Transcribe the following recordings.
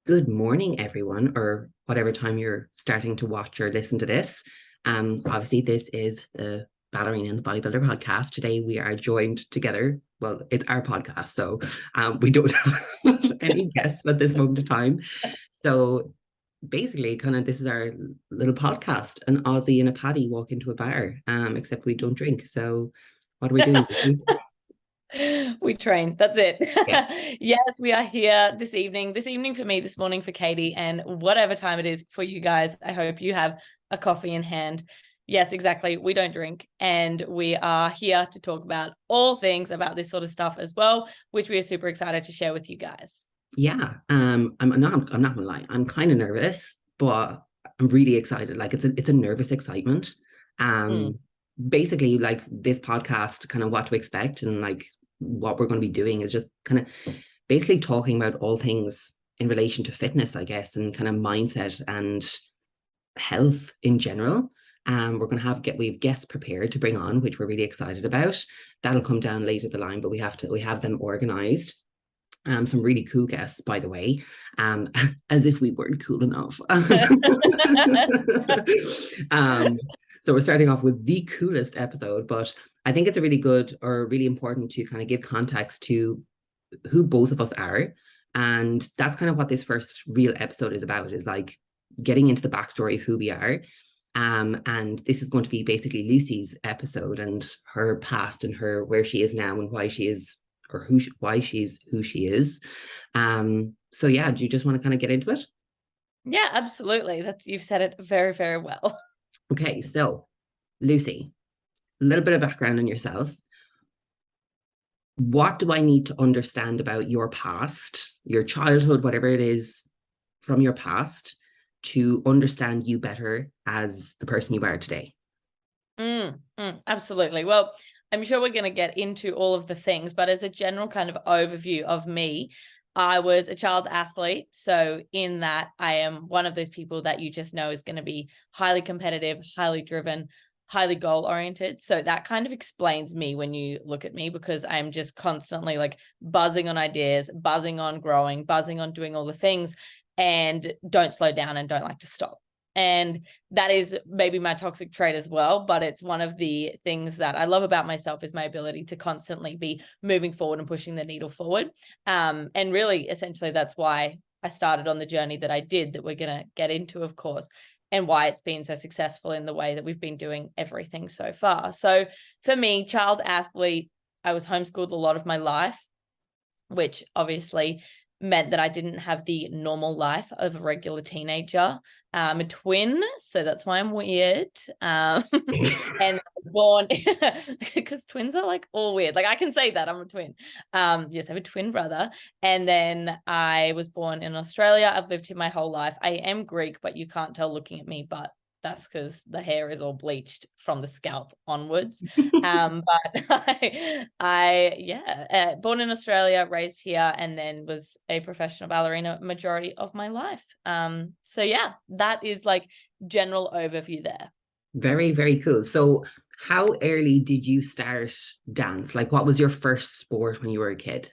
Good morning, everyone, or whatever time you're starting to watch or listen to this. Obviously, this is the Ballerina and the Bodybuilder podcast. Today, we are joined together. Well, it's our podcast, so we don't have any guests at this moment of time. So basically, kind of, this is our little podcast. An Aussie and a Paddy walk into a bar, except we don't drink. So, what are we doing? We train. That's it. Yeah. Yes, we are here this evening. This evening for me, this morning for Katie, and whatever time it is for you guys. I hope you have a coffee in hand. Yes, exactly. We don't drink, and we are here to talk about all things about this sort of stuff as well, which we are super excited to share with you guys. Yeah, I'm not gonna lie. I'm kind of nervous, but I'm really excited. Like it's a nervous excitement. Mm. Um, Basically, like this podcast, kind of what to expect and like what we're going to be doing is just kind of basically talking about all things in relation to fitness, I guess, and kind of mindset and health in general. We're going to we've guests prepared to bring on, which we're really excited about. That'll come down later the line, but we have them organized. Some really cool guests, by the way, as if we weren't cool enough. um, so we're starting off with the coolest episode, but I think it's a really good or really important to kind of give context to who both of us are. And that's kind of what this first real episode is about, is like getting into the backstory of who we are. And this is going to be basically Lucy's episode and her past and her where she is now and why she is or why she's who she is. So yeah, do you just want to kind of get into it? Yeah, absolutely. You've said it very, very well. Okay, so Lucy, a little bit of background on yourself. What do I need to understand about your past, your childhood, whatever it is from your past, to understand you better as the person you are today? Absolutely. Well, I'm sure we're going to get into all of the things, but as a general kind of overview of me, I was a child athlete. So in that, I am one of those people that you just know is going to be highly competitive, highly driven, highly goal oriented. So that kind of explains me when you look at me, because I'm just constantly like buzzing on ideas, buzzing on growing, buzzing on doing all the things, and don't slow down and don't like to stop. And that is maybe my toxic trait as well, but it's one of the things that I love about myself is my ability to constantly be moving forward and pushing the needle forward. And really, essentially, that's why I started on the journey that I did, that we're going to get into, of course, and why it's been so successful in the way that we've been doing everything so far. So for me, child athlete, I was homeschooled a lot of my life, which obviously meant that I didn't have the normal life of a regular teenager. I'm a twin, so that's why I'm weird. And born because twins are like all weird. Like I can say that I'm a twin. Yes, I have a twin brother. And then I was born in Australia. I've lived here my whole life. I am Greek, but you can't tell looking at me, but that's because the hair is all bleached from the scalp onwards. But born in Australia, raised here, and then was a professional ballerina majority of my life. So yeah, that is like general overview there. Very, very cool. So how early did you start dance? Like what was your first sport when you were a kid?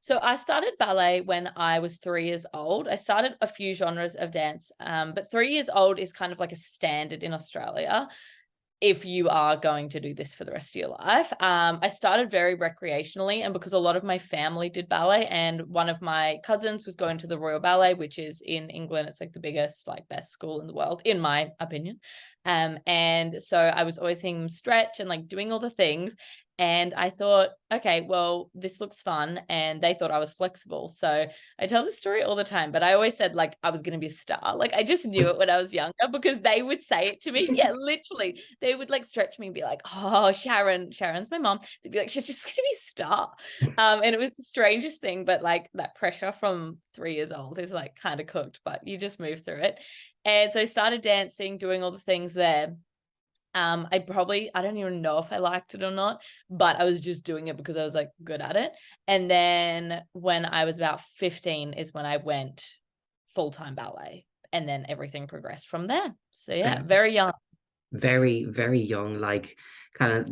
So I started ballet when I was 3 years old. I started a few genres of dance, but 3 years old is kind of like a standard in Australia if you are going to do this for the rest of your life. I started very recreationally, and because a lot of my family did ballet, and one of my cousins was going to the Royal Ballet, which is in England. It's like the biggest, like best school in the world, in my opinion. And so I was always seeing them stretch and like doing all the things. And I thought, okay, well, this looks fun. And they thought I was flexible. So I tell this story all the time, but I always said like I was going to be a star. Like I just knew it when I was younger, because they would say it to me. Yeah, literally. They would like stretch me and be like, oh, Sharon's my mom. They'd be like, she's just going to be a star. And it was the strangest thing, but like that pressure from 3 years old is like kind of cooked, but you just move through it. And so I started dancing, doing all the things there. I don't even know if I liked it or not, but I was just doing it because I was like good at it. And then when I was about 15 is when I went full-time ballet, and then everything progressed from there. So yeah, very young. Very, very young, like kind of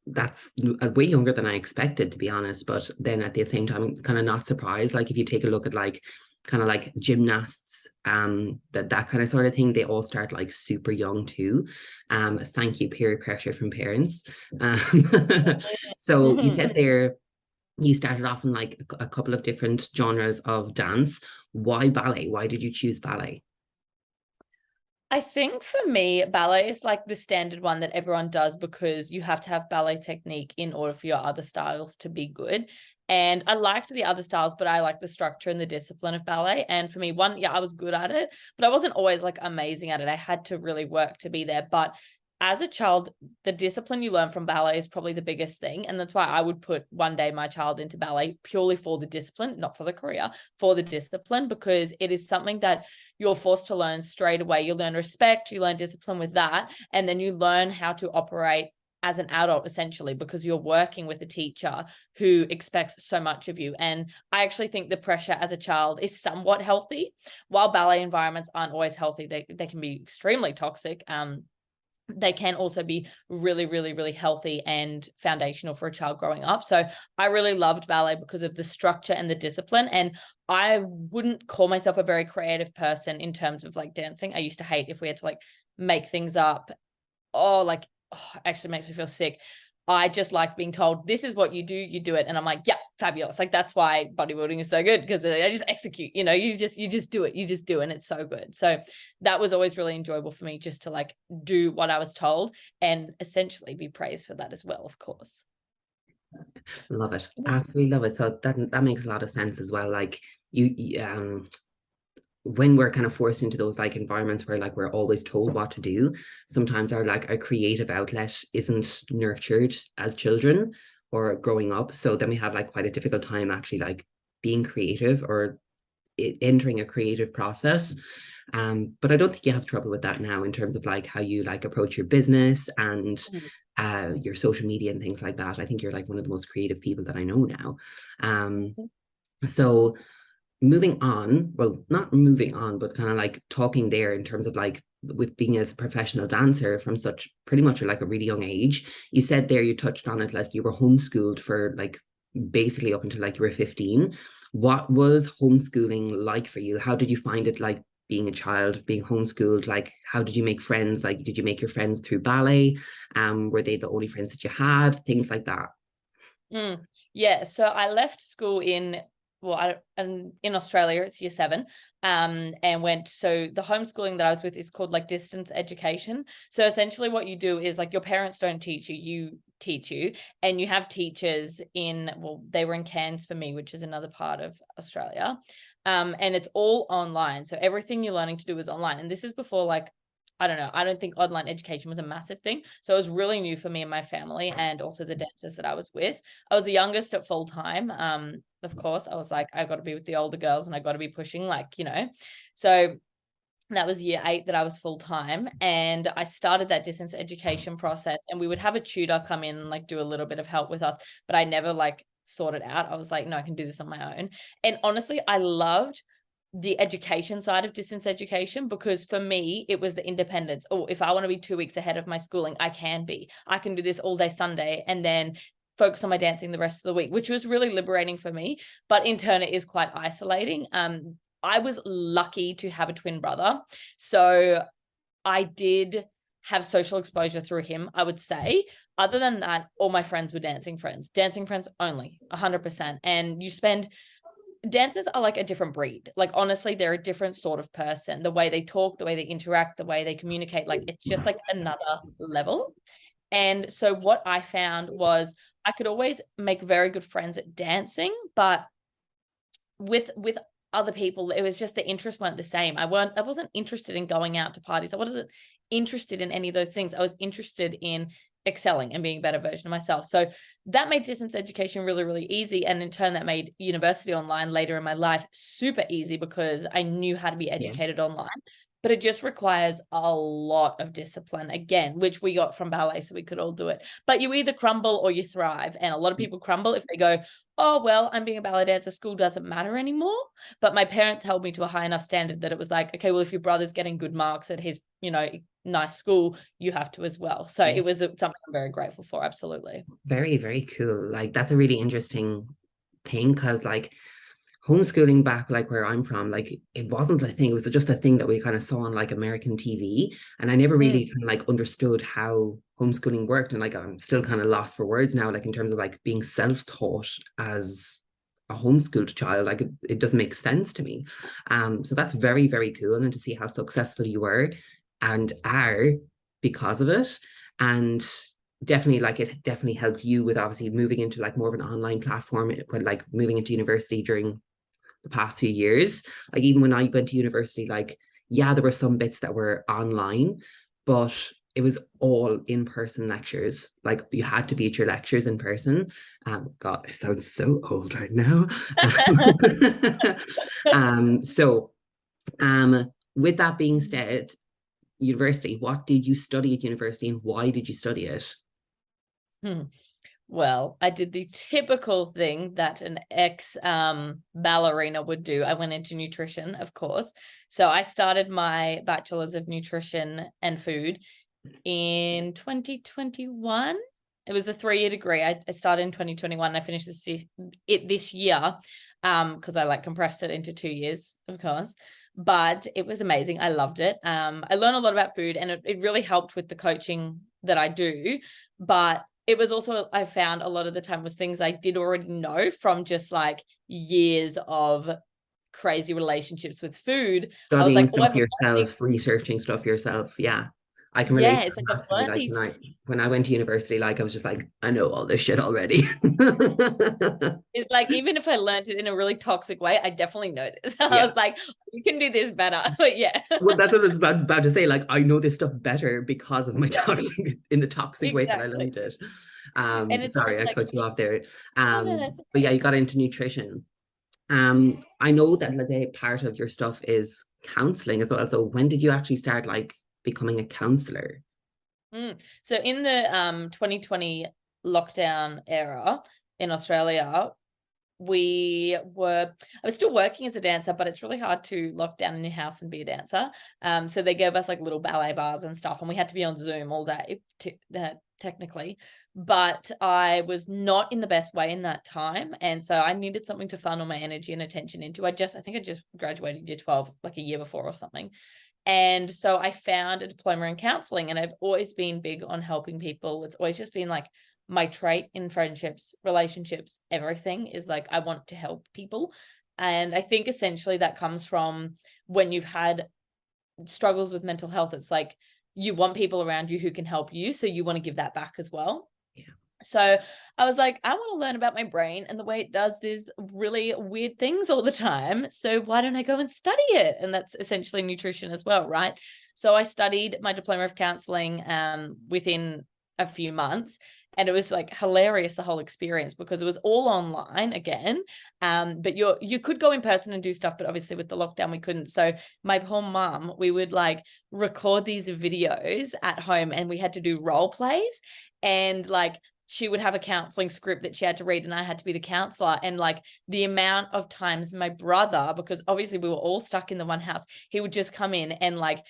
that's way younger than I expected, to be honest. But then at the same time, kind of not surprised. Like if you take a look at like kind of like gymnasts, that kind of sort of thing, they all start like super young too. Thank you, peer pressure from parents. So you said there you started off in like a couple of different genres of dance. Why ballet? Why did you choose ballet? I think for me, ballet is like the standard one that everyone does because you have to have ballet technique in order for your other styles to be good. And I liked the other styles, but I like the structure and the discipline of ballet. And for me, one, yeah, I was good at it, but I wasn't always like amazing at it. I had to really work to be there. But as a child, the discipline you learn from ballet is probably the biggest thing. And that's why I would put one day my child into ballet purely for the discipline, not for the career, for the discipline, because it is something that you're forced to learn straight away. You learn respect, you learn discipline with that, and then you learn how to operate as an adult, essentially, because you're working with a teacher who expects so much of you. And I actually think the pressure as a child is somewhat healthy. While ballet environments aren't always healthy, they can be extremely toxic. They can also be really, really, really healthy and foundational for a child growing up. So I really loved ballet because of the structure and the discipline. And I wouldn't call myself a very creative person in terms of like dancing. I used to hate if we had to like make things up. Actually makes me feel sick. I just like being told, this is what you do it. And I'm like, yeah, fabulous. Like, that's why bodybuilding is so good, because I just execute, you just do it. And it's so good. So that was always really enjoyable for me, just to like do what I was told and essentially be praised for that as well, of course. Love it. Absolutely love it. So that makes a lot of sense as well. Like when we're kind of forced into those like environments where like we're always told what to do, sometimes our creative outlet isn't nurtured as children or growing up. So then we have like quite a difficult time actually like being creative or entering a creative process. But I don't think you have trouble with that now in terms of like how you like approach your business and your social media and things like that. I think you're like one of the most creative people that I know now. So moving on, well, not moving on, but kind of like talking there in terms of like with being as a professional dancer from such pretty much like a really young age. You said there, you touched on it, like you were homeschooled for like basically up until like you were 15. What was homeschooling like for you? How did you find it like being a child, being homeschooled? Like, how did you make friends? Like, did you make your friends through ballet? Were they the only friends that you had? Things like that. Yeah, so I left school in Australia, it's year 7, and went. So the homeschooling that I was with is called like distance education. So essentially, what you do is like your parents don't teach you, you teach you, and you have teachers in. Well, they were in Cairns for me, which is another part of Australia, and it's all online. So everything you're learning to do is online, and this is before like. I don't know. I don't think online education was a massive thing. So it was really new for me and my family, and also the dancers that I was with. I was the youngest at full time. Of course, I was like, I got to be with the older girls and I got to be pushing, So that was year 8 that I was full time, and I started that distance education process, and we would have a tutor come in and like do a little bit of help with us, but I never like sorted out. I was like, no, I can do this on my own. And honestly, I loved the education side of distance education, because for me it was the independence. Oh, if I want to be 2 weeks ahead of my schooling, I can do this all day Sunday and then focus on my dancing the rest of the week, which was really liberating for me. But in turn, it is quite isolating. I was lucky to have a twin brother, so I did have social exposure through him, I would say. Other than that, all my friends were dancing friends only, 100%. And dancers are like a different breed. Like, honestly, they're a different sort of person. The way they talk, the way they interact, the way they communicate, like it's just like another level. And so what I found was I could always make very good friends at dancing, but with other people, it was just the interests weren't the same. I wasn't interested in going out to parties. I wasn't interested in any of those things. I was interested in excelling and being a better version of myself. So that made distance education really, really easy. And in turn, that made university online later in my life super easy, because I knew how to be educated online. But it just requires a lot of discipline, again, which we got from ballet, so we could all do it. But you either crumble or you thrive. And a lot of people crumble if they go, oh, well, I'm being a ballet dancer, school doesn't matter anymore. But my parents held me to a high enough standard that it was like, okay, well, if your brother's getting good marks at his, nice school, you have to as well. So it was something I'm very grateful for. Absolutely. Very, very cool. Like that's a really interesting thing, because like homeschooling back like where I'm from, like it wasn't a thing. It was just a thing that we kind of saw on like American TV. And I never really kind of like understood how homeschooling worked. And like I'm still kind of lost for words now, like in terms of like being self-taught as a homeschooled child. Like it doesn't make sense to me. So that's very, very cool. And to see how successful you were and are because of it. And definitely like it definitely helped you with obviously moving into like more of an online platform when like moving into university during the past few years. Like even when I went to university, like yeah, there were some bits that were online, but it was all in-person lectures. Like you had to be at your lectures in person. God, I sound so old right now. So with that being said, university, what did you study at university and why did you study it? Well, I did the typical thing that an ex ballerina would do. I went into nutrition, of course. So I started my bachelor's of nutrition and food in 2021. It was a 3-year degree. I started in 2021. I finished this year because I like compressed it into 2 years, of course. But it was amazing. I loved it. I learned a lot about food, and it really helped with the coaching that I do. But it was also, I found a lot of the time was things I did already know from just like years of crazy relationships with food. I was Studying like, oh, stuff I've yourself, researching stuff yourself. Yeah. I can relate yeah, to it's like that I've actually. learned Like these. when I went to university, like I was just like, I know all this shit already. It's like, even if I learned it in a really toxic way, I definitely know this. I Yeah. was like, you can do this better. But yeah. Well, that's what I was about to say. Like, I know this stuff better because of my Yeah, toxic in the toxic way that I exactly. learned it. And it's Sorry, also I like, cut you off there. oh no, that's But yeah, okay. you got into nutrition. I know that like a part of your stuff is counseling as well. So when did you actually start like becoming a counselor? So in the 2020 lockdown era in Australia, I was still working as a dancer, but it's really hard to lock down in your house and be a dancer. So they gave us like little ballet bars and stuff, and we had to be on Zoom all day technically. But I was not in the best way in that time, and so I needed something to funnel my energy and attention into. I think I just graduated year 12 like a year before or something. And so I found a diploma in counseling, and I've always been big on helping people. It's always just been like my trait in friendships, relationships, everything is like, I want to help people. And I think essentially that comes from when you've had struggles with mental health. It's like you want people around you who can help you. So you want to give that back as well. Yeah. So I was like, I want to learn about my brain and the way it does these really weird things all the time. So why don't I go and study it? And that's essentially nutrition as well, right? So I studied my diploma of counseling within a few months. And it was like hilarious, the whole experience, because it was all online again. But you could go in person and do stuff, but obviously with the lockdown, we couldn't. So my poor mum, we would like record these videos at home, and we had to do role plays. And like she would have a counseling script that she had to read, and I had to be the counselor. And like the amount of times my brother, because obviously we were all stuck in the one house, he would just come in and like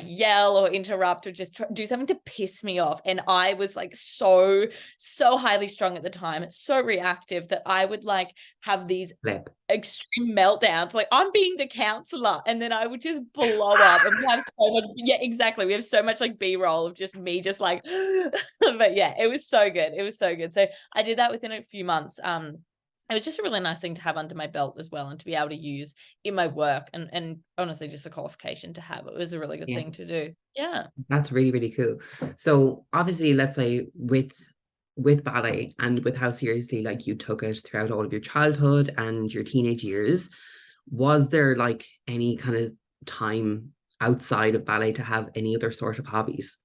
yell or interrupt or just do something to piss me off. And I was like so highly strung at the time, so reactive, that I would like have these Flip. extreme meltdowns. Like, I'm being the counselor, and then I would just blow up. And we have so much, yeah, exactly. We have so much like B-roll of just me just like but yeah, it was so good. It was so good. So I did that within a few months. It was just a really nice thing to have under my belt as well, and to be able to use in my work, and honestly just a qualification to have. It was a really good Yeah. thing to do. Yeah. That's really, really cool. So obviously, let's say with ballet and with how seriously like you took it throughout all of your childhood and your teenage years, was there like any kind of time outside of ballet to have any other sort of hobbies?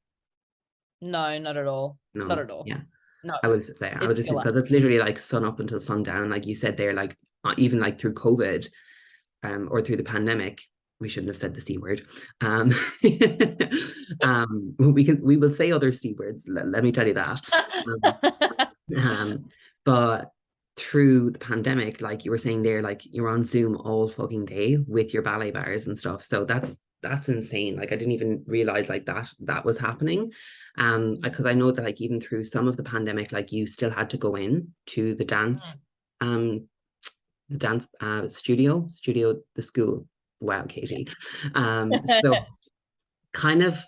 No, not at all. Not No. at all. Yeah. No, I it's would just say killer. because it's literally like sun up until sundown, like you said there, like even like through COVID, or through the pandemic, we shouldn't have said the C word. Um, we will say other C words. Let me tell you that. Um, um, but through the pandemic, like you were saying there, like you're on Zoom all fucking day with your ballet bars and stuff. So that's insane. Like I didn't even realize like that was happening. Because I know that like even through some of the pandemic, like you still had to go in to the dance um the dance studio, the school. Wow, Katie. So kind of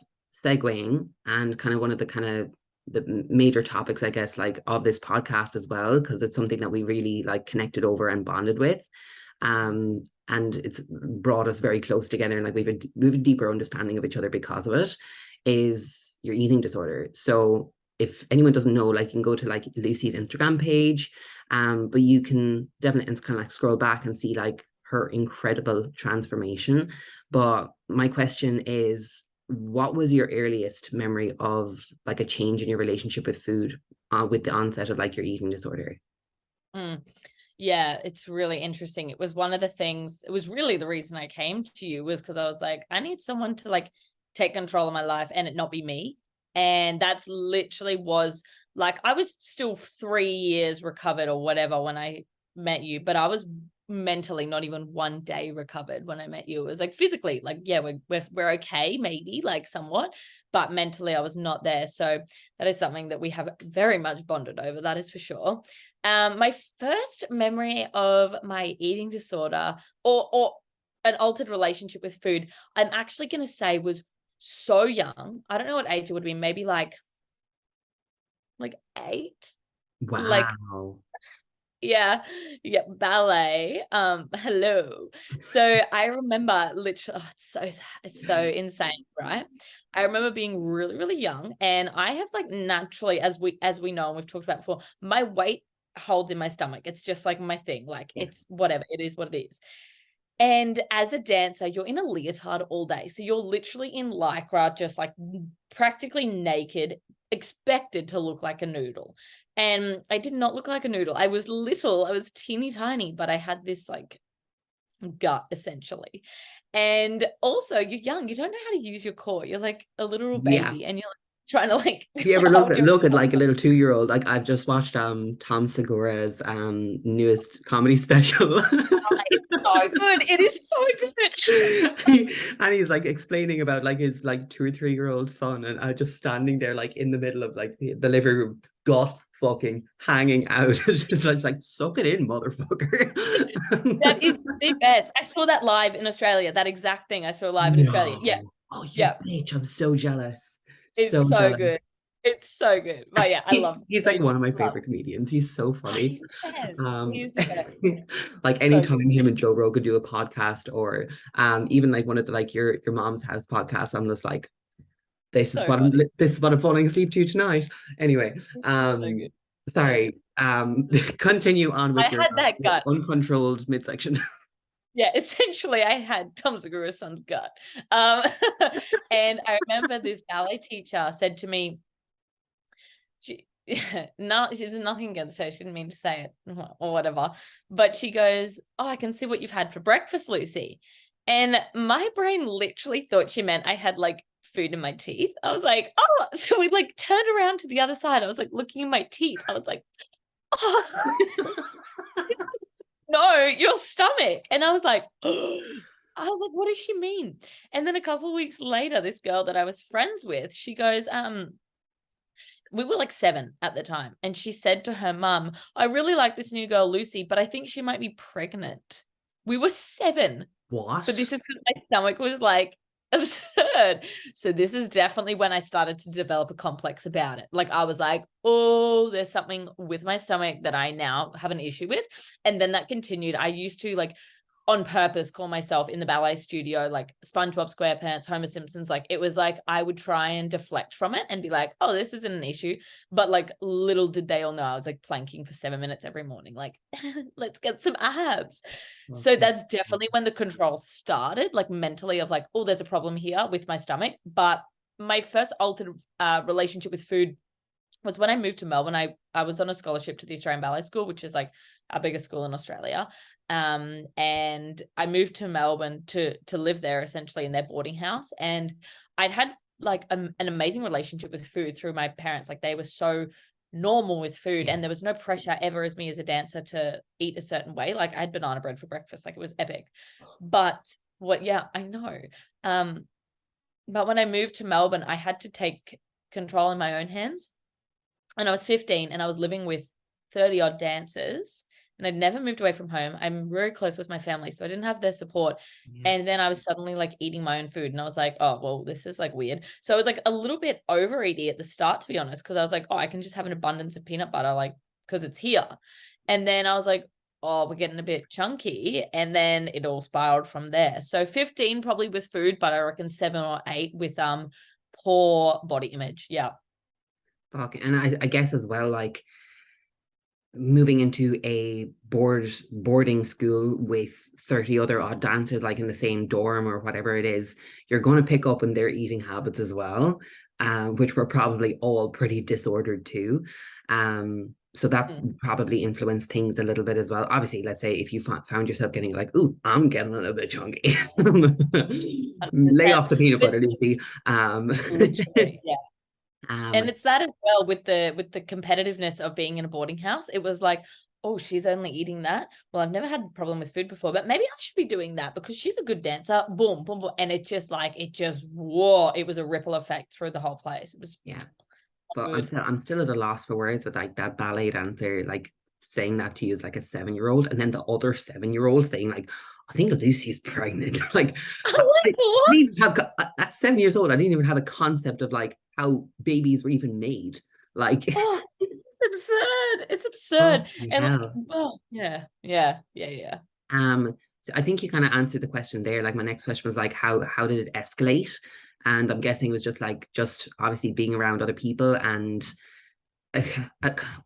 segueing, and kind of one of the kind of the major topics, I guess, like of this podcast as well, because it's something that we really like connected over and bonded with. And it's brought us very close together, and like we've a deeper understanding of each other because of it, is your eating disorder. So if anyone doesn't know, like you can go to like Lucy's Instagram page, but you can definitely kind of like scroll back and see like her incredible transformation. But my question is, what was your earliest memory of like a change in your relationship with food with the onset of like your eating disorder? Yeah, it's really interesting. It was one of the things, it was really the reason I came to you, was because I was like, I need someone to like take control of my life and it not be me. And that's literally was like, I was still 3 years recovered or whatever when I met you, but I was mentally not even 1 day recovered when I met you. It was like physically, like, yeah, we're okay, maybe like somewhat, but mentally I was not there. So that is something that we have very much bonded over, that is for sure. My first memory of my eating disorder or an altered relationship with food, I'm actually going to say was so young. I don't know what age it would be, maybe like 8. Like, Wow. yeah, ballet. Hello. So I remember literally, oh, it's so insane, right? I remember being really, really young, and I have like naturally, as we know, and we've talked about before, my weight holds in my stomach. It's just like my thing. Like Yeah. it's whatever. It is what it is. And as a dancer, you're in a leotard all day. So you're literally in lycra, just like practically naked, expected to look like a noodle. And I did not look like a noodle. I was little, I was teeny tiny, but I had this like gut essentially. And also, you're young, you don't know how to use your core. You're like a literal Yeah. baby, and you're like trying to like Have you ever hold your look at like a little 2-year-old? Like I've just watched Tom Segura's newest comedy special. it's so good. It is so good. And he's like explaining about like his like 2 or 3-year-old son, and I just standing there like in the middle of like the living room, gut fucking hanging out. It's just like suck it in, motherfucker. That is the best. I saw that live in Australia. That exact thing I saw live in Australia. Yeah. No. Oh, you Yeah. bitch. I'm so jealous. It's So so jealous. good. It's so good. But yeah, I love He's like it. one of my Love. favorite comedians. He's so Oh, funny. he's the best. Um, He's the best. like So anytime good. him and Joe Rogan do a podcast, or even like one of the like your mom's house podcasts, I'm just like, So funny. this is what I'm falling asleep to tonight. Anyway, So good. So good. sorry. Continue on I with had that your gut. uncontrolled midsection. Yeah, essentially I had Tom Segura's son's gut. Um, and I remember this ballet teacher said to me, she there's nothing against her, she didn't mean to say it or whatever, but she goes, oh, I can see what you've had for breakfast, Lucy. And my brain literally thought she meant I had like food in my teeth. I was like, oh, so we like turned around to the other side. I was like looking in my teeth. I was like, oh no, your stomach. And I was like, I was like, what does she mean? And then a couple of weeks later, this girl that I was friends with, she goes, we were like 7 at the time. And she said to her mum, I really like this new girl, Lucy, but I think she might be pregnant. We were 7. But What? this is because my stomach was like absurd. So this is definitely when I started to develop a complex about it. Like I was like, oh, there's something with my stomach that I now have an issue with. And then that continued. I used to like on purpose call myself in the ballet studio like SpongeBob SquarePants, Homer Simpson's. Like it was like I would try and deflect from it and be like, oh, this isn't an issue. But like little did they all know I was like planking for 7 minutes every morning, like let's get some abs. So Okay. that's definitely when the control started, like mentally of like, oh, there's a problem here with my stomach. But my first altered relationship with food was when I moved to Melbourne. I was on a scholarship to the Australian Ballet School, which is like our biggest school in Australia. And I moved to Melbourne to live there essentially in their boarding house. And I'd had like an amazing relationship with food through my parents. Like they were so normal with food, and there was no pressure ever as me as a dancer to eat a certain way. Like I had banana bread for breakfast, like it was epic. But yeah, I know. But when I moved to Melbourne, I had to take control in my own hands. And I was 15 and I was living with 30 odd dancers. and I'd never moved away from home. I'm very close with my family, so I didn't have their support. And then I was suddenly like eating my own food, and I was like, oh, well, this is like weird. So I was like a little bit overeating at the start, to be honest, because I was like, oh, I can just have an abundance of peanut butter, like, because it's here. And then I was like, oh, we're getting a bit chunky. And then it all spiraled from there. So 15 probably with food, but I reckon 7 or 8 with poor body image. Yeah. Fuck. And I guess as well, like moving into a boarding school with 30 other odd dancers, like in the same dorm or whatever it is, you're going to pick up on their eating habits as well, which were probably all pretty disordered too. So that probably influenced things a little bit as well. Obviously, let's say if you found yourself getting like, ooh, I'm getting a little bit chunky. Lay off the peanut butter, Lucy. Literally, yeah. And Um, it's that as well with the competitiveness of being in a boarding house. It was like, oh, she's only eating that. Well, I've never had a problem with food before, but maybe I should be doing that because she's a good dancer. Boom, boom, boom. And it just whoa, it was a ripple effect through the whole place. It was but good. I'm still at a loss for words with like that ballet dancer like saying that to you as like a 7-year-old, and then the other 7-year-old saying like, I think Lucy's pregnant. Like, I'm I like, what? didn't even have at 7 years old, I didn't even have a concept of like how babies were even made. Like, Oh, it's absurd. It's absurd. oh And like, hell. oh, yeah. So I think you kind of answered the question there. Like my next question was like, how did it escalate? And I'm guessing it was just obviously being around other people and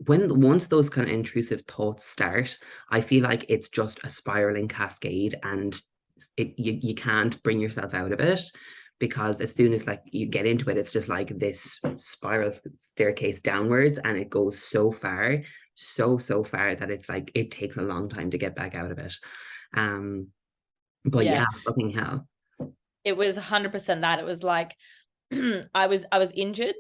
when once those kind of intrusive thoughts start, I feel like it's just a spiraling cascade, and you can't bring yourself out of it because as soon as like you get into it, it's just like this spiral staircase downwards, and it goes so far, so far that it's like it takes a long time to get back out of it. Um, but yeah, Yeah. fucking hell. It was 100% that. It was like I was injured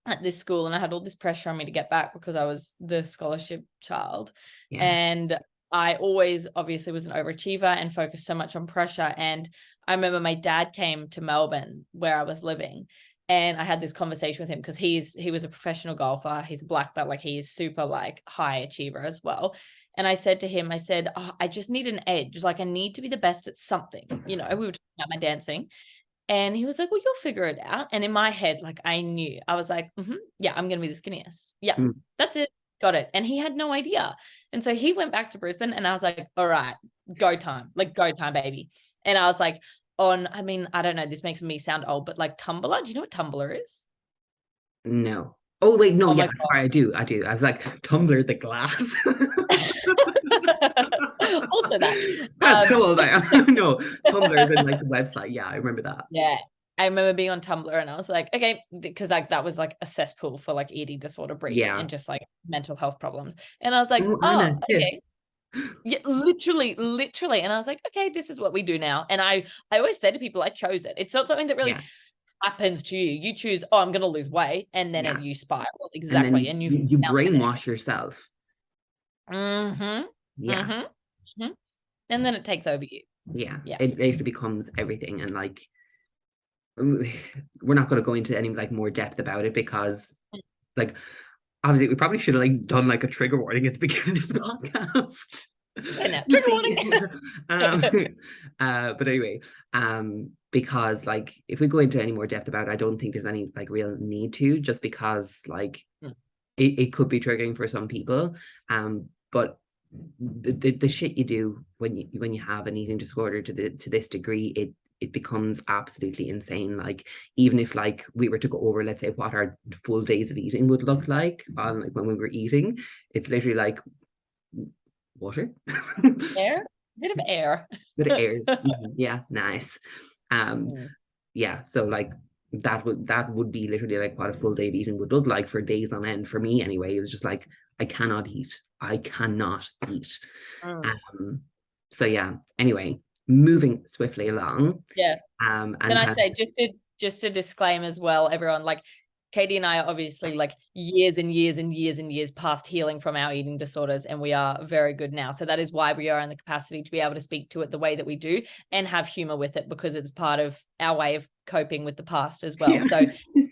at this school and I had all this pressure on me to get back because I was the scholarship child. Yeah. And I always obviously was an overachiever and focused so much on pressure. And I remember my dad came to Melbourne where I was living, and I had this conversation with him because he was a professional golfer. He's a black belt, like he's super like high achiever as well. And I said to him, I said, oh, I just need an edge. Like I need to be the best at something. You know, we were talking about my dancing. And he was like, well, you'll figure it out. And in my head, like I knew, I was like, yeah, I'm going to be the skinniest. Yeah, Mm. that's it. Got it. And he had no idea. And so he went back to Brisbane and I was like, all right, go time, baby. And I was like, I mean, I don't know, this makes me sound old, but like Tumblr, do you know what Tumblr is? No. Oh wait, no, Oh yeah, my sorry, I do. I was like, Tumblr the glass. God. Also that. That's how old I am. No, Tumblr is like the website. Yeah, I remember that. Yeah. I remember being on Tumblr and I was like, okay, because like that was like a cesspool for like eating disorder breeding Yeah. and just like mental health problems. And I was like, Oh, oh, Anna, okay. tips. Yeah, literally. And I was like, okay, this is what we do now. And I always say to people, I chose it. It's not something that really Yeah, happens to you. You choose, oh, I'm going to lose weight. And then yeah. you spiral. And Exactly. then And you you down the stairs. brainwash yourself. Mm-hmm. Yeah, Mm-hmm. And then it takes over you. yeah. Yeah. It actually becomes everything, and like we're not going to go into any like more depth about it because like obviously we probably should have like done like a trigger warning at the beginning of this podcast. I know. Trigger warning. um, but anyway, because like if we go into any more depth about it, I don't think there's any like real need to, just because like it could be triggering for some people. But the shit you do when you have an eating disorder to this degree, it becomes absolutely insane. Like even if like we were to go over, let's say, what our full days of eating would look like on like when we were eating, it's literally like water, Air, bit of air. bit of air. Yeah, nice. Yeah, so like that would be literally like what a full day of eating would look like for days on end for me anyway. It was just like I cannot eat. So yeah, anyway, moving swiftly along. Yeah. And Can I say just to disclaim as well, everyone, like Katie and I are obviously like years and years and years and years past healing from our eating disorders, and we are very good now. So that is why we are in the capacity to be able to speak to it the way that we do and have humor with it, because it's part of our way of coping with the past as well. Yeah. So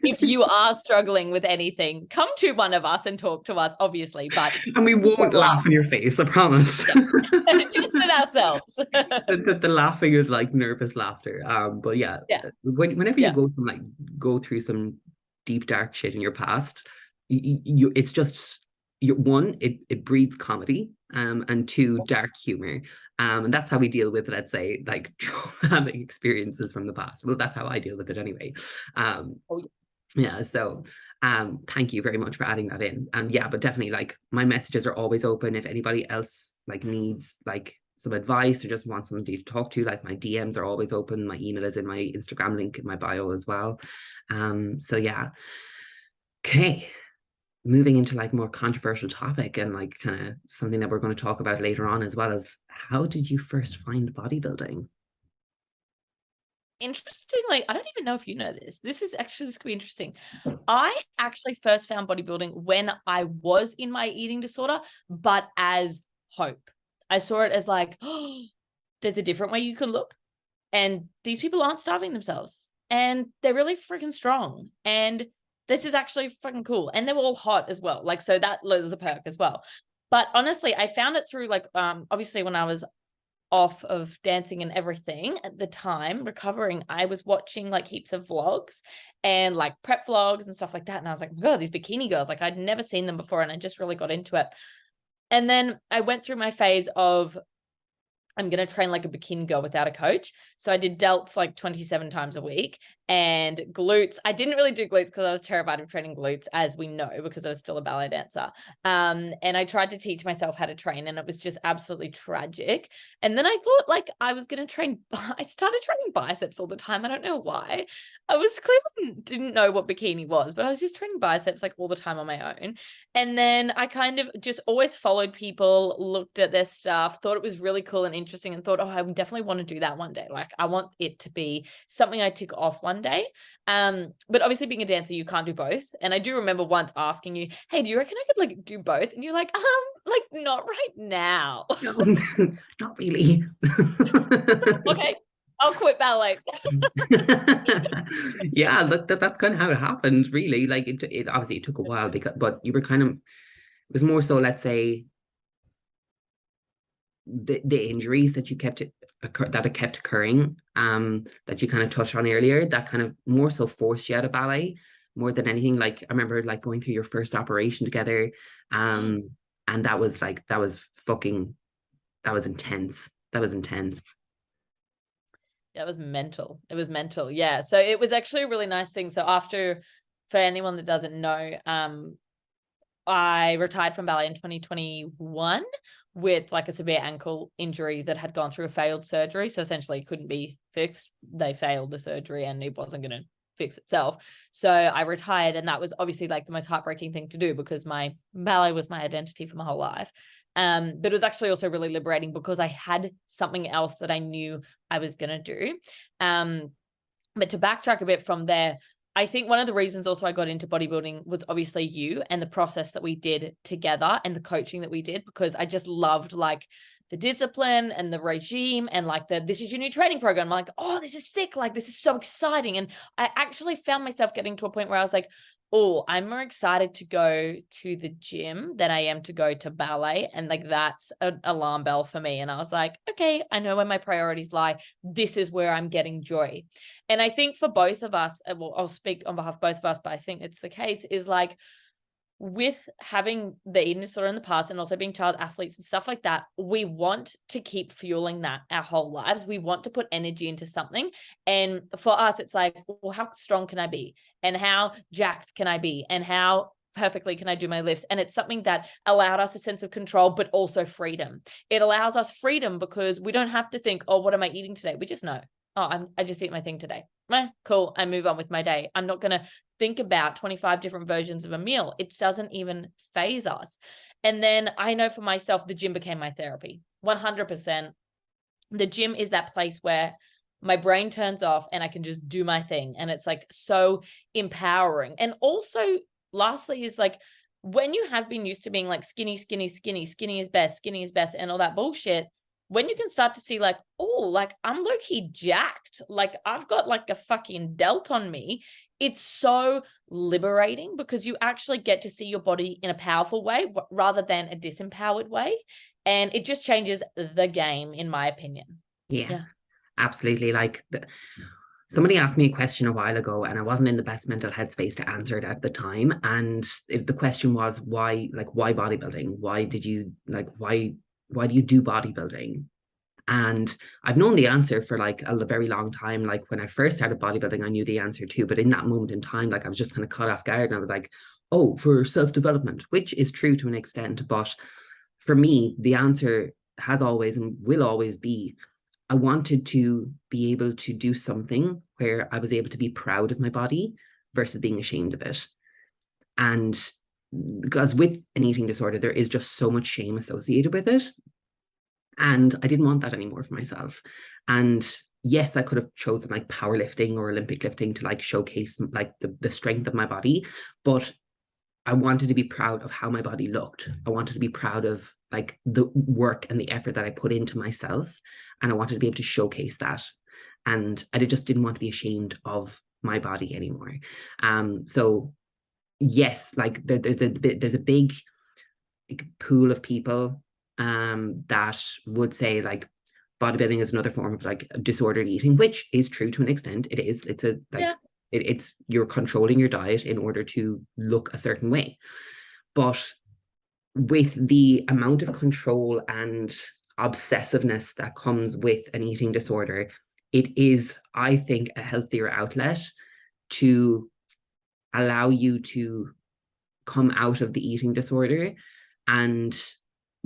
if you are struggling with anything, come to one of us and talk to us, obviously, but And we won't laugh in your face, I promise. yeah. Just at ourselves. The laughing is like nervous laughter. But yeah, Yeah. whenever you Yeah. go through some deep dark shit in your past, it's just one, it breeds comedy, and two, dark humor. And that's how we deal with, let's say, like traumatic experiences from the past. Well, that's how I deal with it anyway. Oh, yeah. Yeah, so thank you very much for adding that in. And yeah, but definitely like my messages are always open. If anybody else like needs like some advice or just wants somebody to talk to, like my DMs are always open. My email is in my Instagram link in my bio as well. So yeah. Okay. Moving into like more controversial topic and like kind of something that we're going to talk about later on, as well as how did you first find bodybuilding? Interestingly, I don't even know if you know this. This could be interesting. I actually first found bodybuilding when I was in my eating disorder, but as hope. I saw it as like, oh, there's a different way you can look. And these people aren't starving themselves. And they're really freaking strong. And this is actually fucking cool. And they were all hot as well. Like, so that was a perk as well. But honestly, I found it through like, obviously when I was off of dancing and everything at the time, recovering, I was watching like heaps of vlogs and like prep vlogs and stuff like that. And I was like, oh my God, these bikini girls, like I'd never seen them before. And I just really got into it. And then I went through my phase of I'm going to train like a bikini girl without a coach. So I did delts like 27 times a week and glutes. I didn't really do glutes because I was terrified of training glutes, as we know, because I was still a ballet dancer. And I tried to teach myself how to train and it was just absolutely tragic. And then I thought like I was going to I started training biceps all the time. I don't know why. I was clearly didn't know what bikini was, but I was just training biceps like all the time on my own. And then I kind of just always followed people, looked at their stuff, thought it was really cool and interesting and thought, oh, I definitely want to do that one day. Like I want it to be something I tick off one day. But obviously being a dancer, you can't do both. And I do remember once asking you, hey, do you reckon I could like do both? And you're like not right now. No, not really. Okay, I'll quit ballet. Yeah, that's kind of how it happened, really. Like it obviously it took a while but you were kind of, it was more so, let's say, the injuries that you kept that it kept occurring, that you kind of touched on earlier, that kind of more so forced you out of ballet more than anything. Like I remember like going through your first operation together, and that was fucking, that was intense. That was intense. Yeah, it was mental. It was mental. Yeah. So it was actually a really nice thing. So after, for anyone that doesn't know, I retired from ballet in 2021 with like a severe ankle injury that had gone through a failed surgery. So essentially it couldn't be fixed. They failed the surgery and it wasn't going to fix itself. So I retired, and that was obviously like the most heartbreaking thing to do because my ballet was my identity for my whole life. But it was actually also really liberating because I had something else that I knew I was going to do. But to backtrack a bit from there, I think one of the reasons also I got into bodybuilding was obviously you and the process that we did together and the coaching that we did, because I just loved like the discipline and the regime and like this is your new training program. I'm like, oh, this is sick. Like, this is so exciting. And I actually found myself getting to a point where I was like, oh, I'm more excited to go to the gym than I am to go to ballet. And like, that's an alarm bell for me. And I was like, okay, I know where my priorities lie. This is where I'm getting joy. And I think for both of us, well, I'll speak on behalf of both of us, but I think it's the case, is like, with having the eating disorder in the past and also being child athletes and stuff like that, we want to keep fueling that our whole lives. We want to put energy into something. And for us, it's like, well, how strong can I be? And how jacked can I be? And how perfectly can I do my lifts? And it's something that allowed us a sense of control, but also freedom. It allows us freedom because we don't have to think, oh, what am I eating today? We just know, oh, I just eat my thing today. Cool. I move on with my day. I'm not going to think about 25 different versions of a meal. It doesn't even phase us. And then I know for myself, the gym became my therapy. 100%. The gym is that place where my brain turns off and I can just do my thing. And it's like so empowering. And also, lastly, is like, when you have been used to being like skinny, skinny, skinny, skinny is best, and all that bullshit, when you can start to see like, oh, like I'm low-key jacked, like I've got like a fucking delt on me, it's so liberating because you actually get to see your body in a powerful way rather than a disempowered way. And it just changes the game, in my opinion. Yeah, absolutely. Like somebody asked me a question a while ago and I wasn't in the best mental headspace to answer it at the time. And the question was, why bodybuilding? Why do you do bodybuilding? And I've known the answer for like a very long time. Like when I first started bodybuilding, I knew the answer too. But in that moment in time, like I was just kind of caught off guard and I was like, oh, for self-development, which is true to an extent. But for me, the answer has always and will always be, I wanted to be able to do something where I was able to be proud of my body versus being ashamed of it. And because with an eating disorder, there is just so much shame associated with it. And I didn't want that anymore for myself. And yes, I could have chosen like powerlifting or Olympic lifting to like showcase like the strength of my body, but I wanted to be proud of how my body looked. I wanted to be proud of like the work and the effort that I put into myself. And I wanted to be able to showcase that. And I just didn't want to be ashamed of my body anymore. So yes, like there's a big pool of people that would say like bodybuilding is another form of like disordered eating, which is true to an extent. It is. It's a like it's you're controlling your diet in order to look a certain way. But with the amount of control and obsessiveness that comes with an eating disorder, it is, I think, a healthier outlet to allow you to come out of the eating disorder and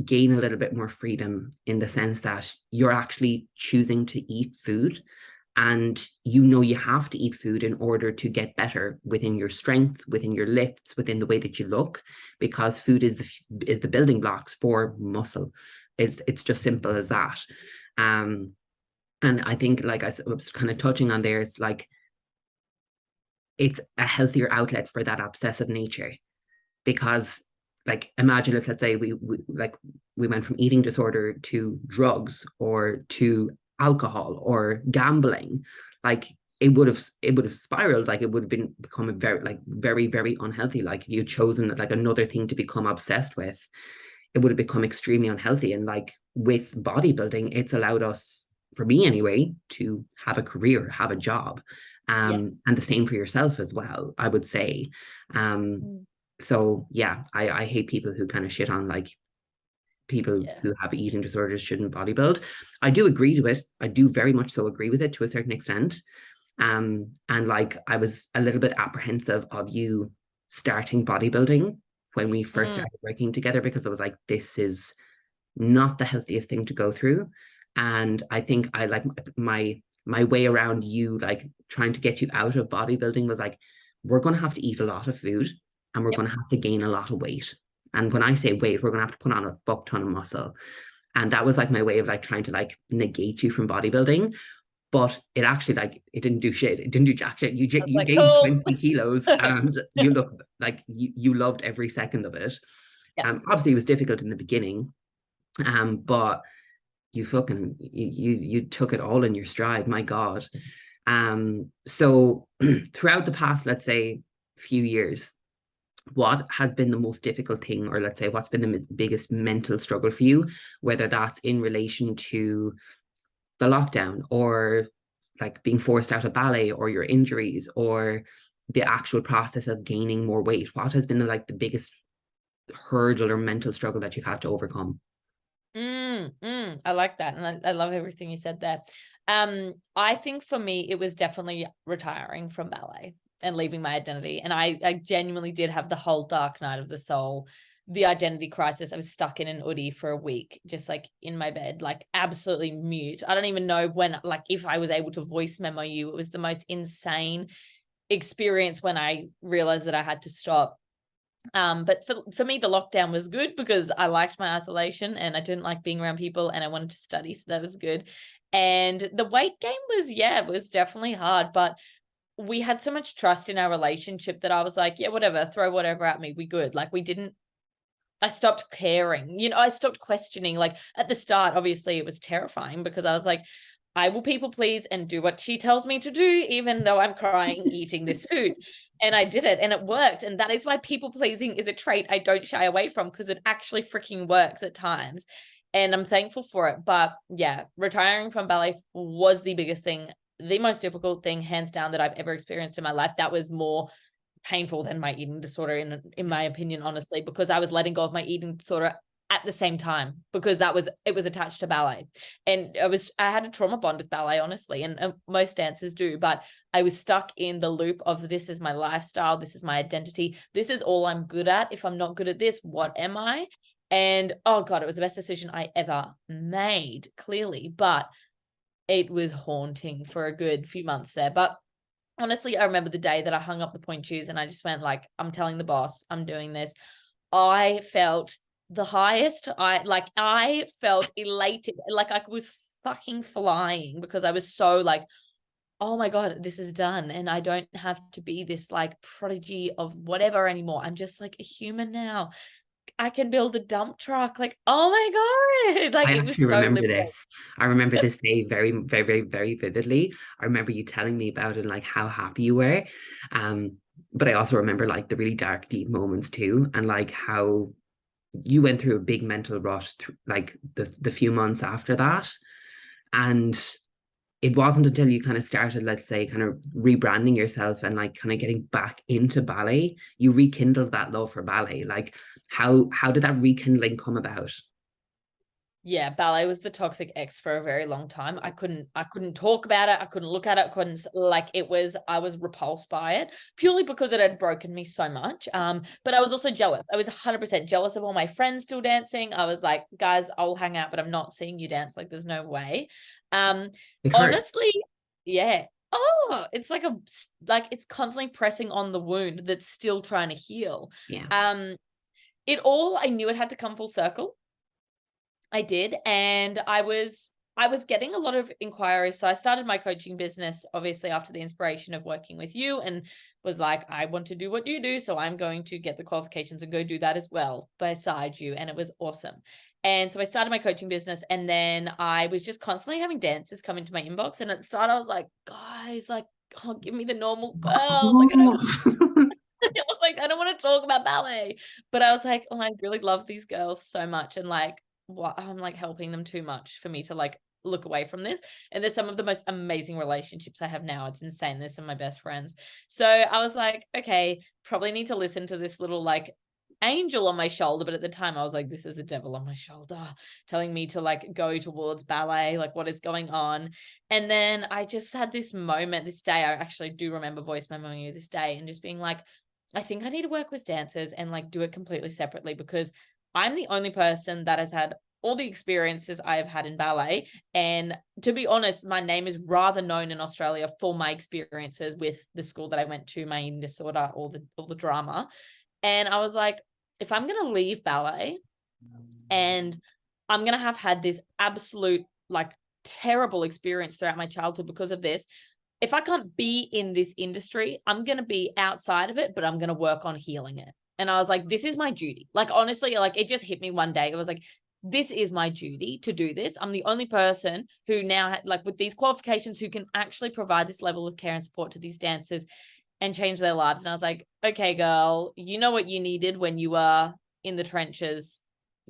gain a little bit more freedom in the sense that you're actually choosing to eat food and you know you have to eat food in order to get better within your strength, within your lifts, within the way that you look, because food is the building blocks for muscle. It's just simple as that. And I think, like I was kind of touching on there, it's like it's a healthier outlet for that obsessive nature. Because like imagine if, let's say, we went from eating disorder to drugs or to alcohol or gambling, like it would have spiraled. Like it would have become a very unhealthy. Like if you'd chosen like another thing to become obsessed with, it would have become extremely unhealthy. And like with bodybuilding, it's allowed us, for me anyway, to have a career, have a job. And the same for yourself as well, I would say. So yeah, I hate people who kind of shit on like people who have eating disorders shouldn't bodybuild. I do agree to it. I do very much so agree with it to a certain extent. And like I was a little bit apprehensive of you starting bodybuilding when we first started working together, because I was like, this is not the healthiest thing to go through. And I think I like my way around you like trying to get you out of bodybuilding was like, we're going to have to eat a lot of food and we're going to have to gain a lot of weight. And when I say weight, we're going to have to put on a fuck ton of muscle. And that was like my way of like trying to like negate you from bodybuilding. But it actually like, it didn't do shit. It didn't do jack shit. You like, gained 20 kilos and you look like you loved every second of it. Obviously it was difficult in the beginning. But you took it all in your stride, my God. So throughout the past, let's say, few years, what has been the most difficult thing, or let's say what's been the biggest mental struggle for you, whether that's in relation to the lockdown or like being forced out of ballet or your injuries or the actual process of gaining more weight? What has been the biggest hurdle or mental struggle that you've had to overcome? I like that. And I love everything you said there. I think for me, it was definitely retiring from ballet and leaving my identity. And I genuinely did have the whole dark night of the soul, the identity crisis. I was stuck in an hoodie for a week, just like in my bed, like absolutely mute. I don't even know when, like if I was able to voice memo you. It was the most insane experience when I realized that I had to stop. But for me, the lockdown was good because I liked my isolation and I didn't like being around people and I wanted to study. So that was good. And the weight gain was, it was definitely hard, but we had so much trust in our relationship that I was like, yeah, whatever, throw whatever at me. We good. Like we didn't I stopped caring. I stopped questioning. Like at the start, obviously it was terrifying because I was like, I will people please and do what she tells me to do, even though I'm crying eating this food. And I did it and it worked. And that is why people pleasing is a trait I don't shy away from, because it actually freaking works at times. And I'm thankful for it. But yeah, retiring from ballet was the biggest thing, the most difficult thing, hands down, that I've ever experienced in my life. That was more painful than my eating disorder, in my opinion, honestly, because I was letting go of my eating disorder at the same time, because it was attached to ballet. And I had a trauma bond with ballet, honestly, and most dancers do, but I was stuck in the loop of, this is my lifestyle, this is my identity, this is all I'm good at. If I'm not good at this, what am I? And oh god, it was the best decision I ever made, clearly, but it was haunting for a good few months there. But honestly, I remember the day that I hung up the point shoes and I just went like, I'm telling the boss I'm doing this. I felt the highest. I felt elated, like I was fucking flying, because I was so like, oh my god, this is done, and I don't have to be this like prodigy of whatever anymore. I'm just like a human now. I can build a dump truck. Like, oh my god, like I it actually was so remember liberating. this. I remember this day very, very, very, very vividly. I remember you telling me about it and like how happy you were. Um, but I also remember like the really dark, deep moments too, and like how you went through a big mental rush like the few months after that. And it wasn't until you kind of started, let's say, kind of rebranding yourself and like kind of getting back into ballet, you rekindled that love for ballet. Like how did that rekindling come about? Yeah, ballet was the toxic ex for a very long time. I couldn't talk about it. I couldn't look at it. Couldn't, like, I was repulsed by it, purely because it had broken me so much. But I was also jealous. I was 100% jealous of all my friends still dancing. I was like, guys, I'll hang out, but I'm not seeing you dance. Like, there's no way. Um, It hurt. honestly, yeah. Oh, it's like it's constantly pressing on the wound that's still trying to heal. Yeah. Um, I knew it had to come full circle. I did. And I was getting a lot of inquiries. So I started my coaching business, obviously, after the inspiration of working with you, and was like, I want to do what you do. So I'm going to get the qualifications and go do that as well beside you. And it was awesome. And so I started my coaching business, and then I was just constantly having dancers come into my inbox. And at the start, I was like, guys, like, oh, give me the normal girls. Like, I don't it was like, I don't want to talk about ballet. But I was like, oh, I really love these girls so much. And like, what, I'm like helping them too much for me to like look away from this. And there's some of the most amazing relationships I have now. It's insane. There's some of my best friends. So I was like, okay, probably need to listen to this little like angel on my shoulder. But at the time I was like, this is a devil on my shoulder telling me to like go towards ballet. Like, what is going on? And then I just had this moment this day. I actually do remember voice memoing you this day and just being like, I think I need to work with dancers and like do it completely separately, because I'm the only person that has had all the experiences I have had in ballet. And to be honest, my name is rather known in Australia for my experiences with the school that I went to, my eating disorder, all the drama. And I was like, if I'm going to leave ballet and I'm going to have had this absolute like terrible experience throughout my childhood because of this, if I can't be in this industry, I'm going to be outside of it, but I'm going to work on healing it. And I was like, this is my duty. Like, honestly, like it just hit me one day. It was like, this is my duty to do this. I'm the only person who now, like with these qualifications, who can actually provide this level of care and support to these dancers and change their lives. And I was like, okay, girl, you know what you needed when you were in the trenches,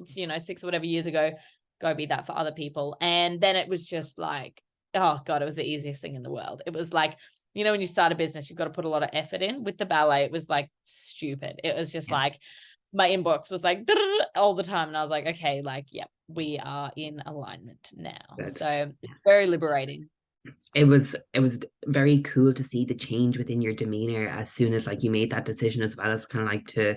6 or whatever years ago, go be that for other people. And then it was just like, oh God, it was the easiest thing in the world. It was like, when you start a business, you've got to put a lot of effort in. With the ballet, it was like stupid. It was just Yeah. like, my inbox was like all the time. And I was like, okay, like, yeah, we are in alignment now. Good. So it's very liberating. It was very cool to see the change within your demeanor as soon as like you made that decision, as well as kind of like to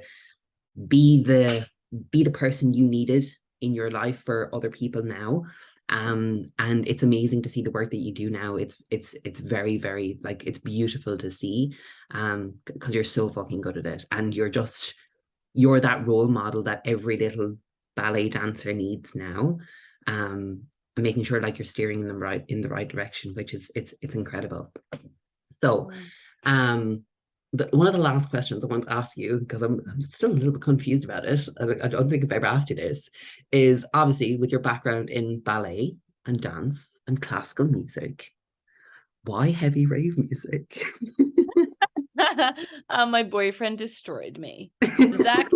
be the person you needed in your life for other people now. And it's amazing to see the work that you do now. It's very, very, like, it's beautiful to see, because you're so fucking good at it, and you're that role model that every little ballet dancer needs now. And making sure like you're steering them right in the right direction, which is it's incredible. So, Mm. um one of the last questions I want to ask you, because I'm still a little bit confused about it, and I don't think I've ever asked you this, is obviously with your background in ballet and dance and classical music, why heavy rave music? My boyfriend destroyed me. Zach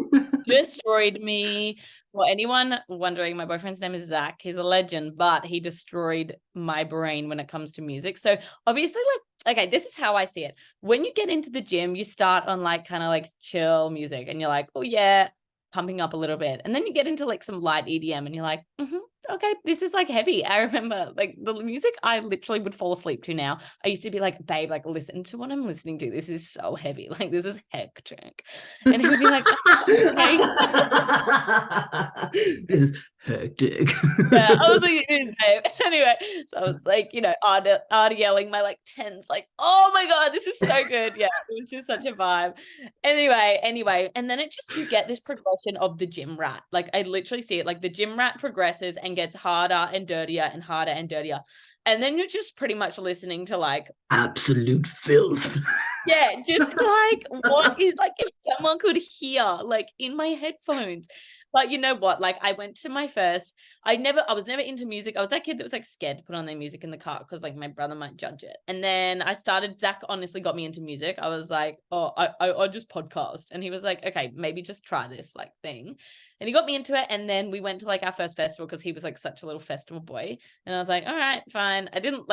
destroyed me. For anyone wondering, my boyfriend's name is Zach. He's a legend, but he destroyed my brain when it comes to music. So obviously, like, okay, this is how I see it. When you get into the gym, you start on like kind of like chill music and you're like, oh yeah, pumping up a little bit. And then you get into like some light EDM and you're like, okay, this is like heavy. I remember like the music I literally would fall asleep to now. I used to be like, babe, like listen to what I'm listening to. This is so heavy. Like this is hectic. And he would be like, oh, okay. This is hectic. Yeah, I was like, babe. Anyway, so I was like, Arda yelling my like tens, like, oh my God, this is so good. Yeah, it was just such a vibe. Anyway, and then you get this progression of the gym rat. Like I literally see it, like the gym rat progresses and gets harder and dirtier and harder and dirtier. And then you're just pretty much listening to like absolute filth. Yeah, just like what is like if someone could hear like in my headphones. But you know what? Like I went to my first, I was never into music. I was that kid that was like scared to put on their music in the car because like my brother might judge it. And then Zach honestly got me into music. I was like, oh, I just podcast. And he was like, okay, maybe just try this like thing. And he got me into it. And then we went to like our first festival because he was like such a little festival boy. And I was like, all right, fine. I didn't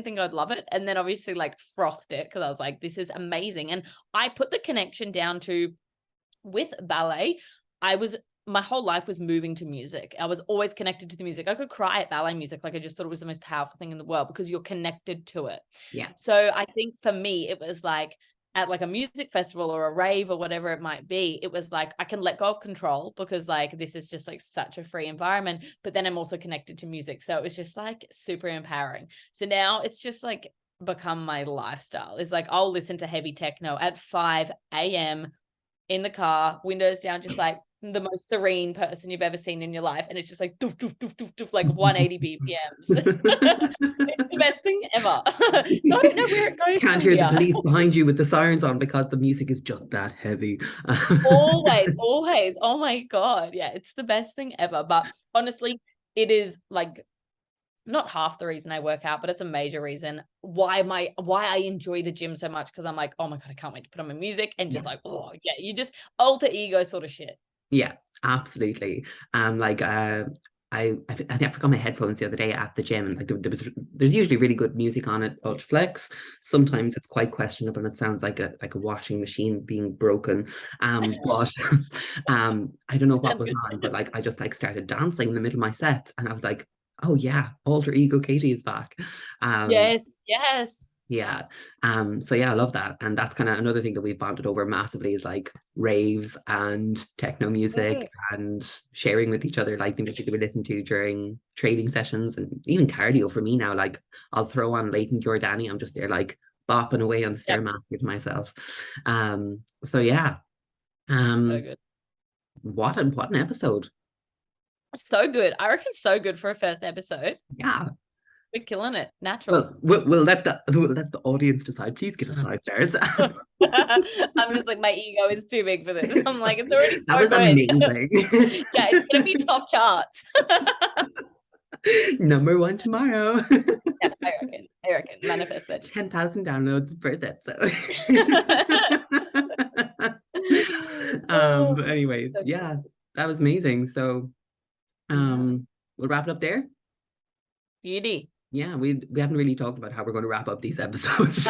think I'd love it. And then obviously like frothed it because I was like, this is amazing. And I put the connection down to with ballet. My whole life was moving to music. I was always connected to the music. I could cry at ballet music. Like I just thought it was the most powerful thing in the world because you're connected to it. Yeah. So I think for me, it was like at like a music festival or a rave or whatever it might be, it was like I can let go of control because like this is just like such a free environment, but then I'm also connected to music. So it was just like super empowering. So now it's just like become my lifestyle. It's like I'll listen to heavy techno at 5 a.m. in the car, windows down, just like the most serene person you've ever seen in your life. And it's just like doof, doof, doof, doof, doof, like 180 BPMs. It's the best thing ever. So I don't know where it goes. Can't hear the police behind you with the sirens on because the music is just that heavy. Always. Oh my God. Yeah, it's the best thing ever. But honestly, it is like not half the reason I work out, but it's a major reason why I enjoy the gym so much. Because I'm like, oh my God, I can't wait to put on my music and just like, oh yeah, you just alter ego sort of shit. Yeah, absolutely. I forgot my headphones the other day at the gym, and like there's usually really good music on at Ultraflex. Sometimes it's quite questionable and it sounds like a washing machine being broken. But I don't know what was on, but like I just like started dancing in the middle of my set and I was like, oh yeah, alter ego Katie is back. Yes. Yeah. So yeah, I love that. And that's kind of another thing that we've bonded over massively is like raves and techno music and sharing with each other like the music that we listen to during training sessions and even cardio for me now. Like I'll throw on Leighton Giordani. I'm just there like bopping away on the Stairmaster to myself. So yeah. So good. What an episode. So good. I reckon so good for a first episode. Yeah. We're killing it. Natural. Well, we'll let the audience decide. Please give us 5 stars. I'm just like, my ego is too big for this. I'm like, it's already so that was good. amazing. Yeah, it's gonna be top charts. Number 1 tomorrow. Yeah, I reckon. Manifest it. 10,000 downloads the first episode. But anyways, so yeah, that was amazing. So we'll wrap it up there. Beauty. Yeah, we haven't really talked about how we're going to wrap up these episodes.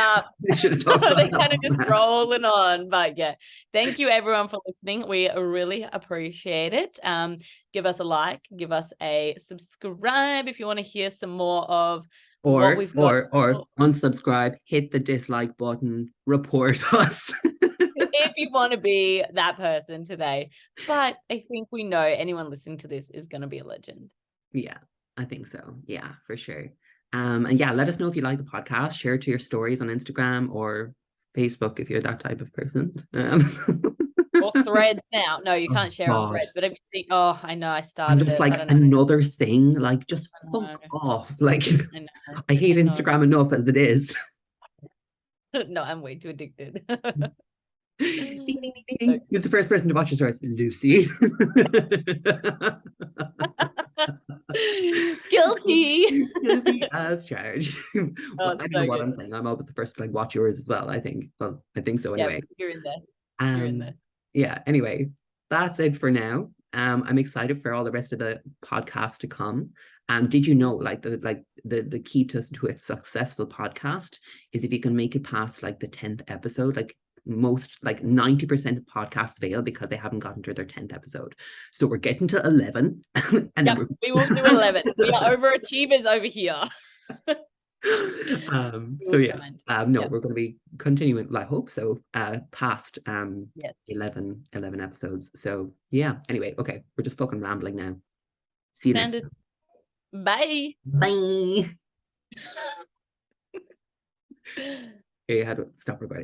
We should have talked about they kind of just rolling on. But yeah, thank you everyone for listening. We really appreciate it. Give us a like, give us a subscribe if you want to hear some more of what we've got. Or unsubscribe, hit the dislike button, report us. If you want to be that person today. But I think we know anyone listening to this is going to be a legend. Yeah, I think so. Yeah, for sure. And yeah, let us know if you like the podcast. Share it to your stories on Instagram or Facebook if you're that type of person. Or Threads now. No, you can't share on Threads. But if you see, I know I started. I'm just like another thing. Like, just fuck off. Like, I hate Instagram enough as it is. No, I'm way too addicted. Ding, ding, ding, ding, ding. Who's the first person to watch the stories? Lucy. Guilty. Guilty as charged. Well, Oh, I don't know so what good. I'm saying. I'm always the first to like watch yours as well, I think. Well, I think so Yeah, anyway. you're in there. You're in Um, there. yeah, anyway, that's it for now. I'm excited for all the rest of the podcast to come. Did you know like the key to a successful podcast is if you can make it past like the 10th episode, like most like 90% of podcasts fail because they haven't gotten to their 10th episode. So we're getting to 11 and then Yep, we will do 11. We are overachievers over here. So yeah, no, Yep. we're going to be continuing, I hope so, past Yes. 11 episodes. So yeah, anyway, okay, we're just fucking rambling now. See you next Standard. time. Bye. Bye. Okay, you had to stop recording.